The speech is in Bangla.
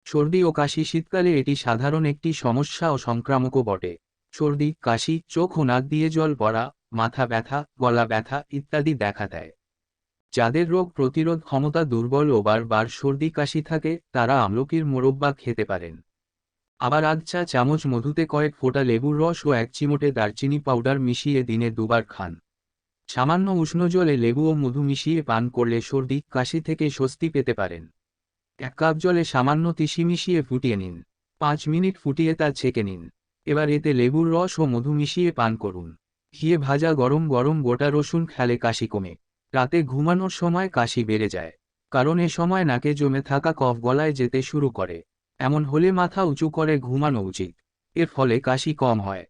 সর্দি ও কাশি শীতকালে এটি সাধারণ একটি সমস্যা ও সংক্রামকও বটে। সর্দি, কাশি, চোখ ও নাক দিয়ে জল পড়া, মাথা ব্যথা, গলা ব্যথা ইত্যাদি দেখা দেয়। যাদের রোগ প্রতিরোধ ক্ষমতা দুর্বল ও বারবার সর্দি কাশি থাকে তারা আমলকির মোরব্বা খেতে পারেন। আবার আধ চা চামচ মধুতে কয়েক ফোঁটা লেবুর রস ও 1 চিমটে দারচিনি পাউডার মিশিয়ে দিনে 2 বার খান। সামান্য উষ্ণ জলে লেবু ও মধু মিশিয়ে পান করলে সর্দি কাশি থেকে স্বস্তি পেতে পারেন। 1 কাপ জলে সামান্য তিসি মিশিয়ে ফুটিয়ে নিন। 5 মিনিট ফুটিয়ে তা ছেঁকে নিন। এবার এতে লেবুর রস ও মধু মিশিয়ে পান করুন। ঘিয়ে ভাজা গরম গরম গোটা রসুন খেলে কাশি কমে। রাতে ঘুমানোর সময় কাশি বেড়ে যায়, কারণ এ সময় নাকে জমে থাকা কফ গলায় যেতে শুরু করে। এমন হলে মাথা উঁচু করে ঘুমানো উচিত। এর ফলে কাশি কম হয়।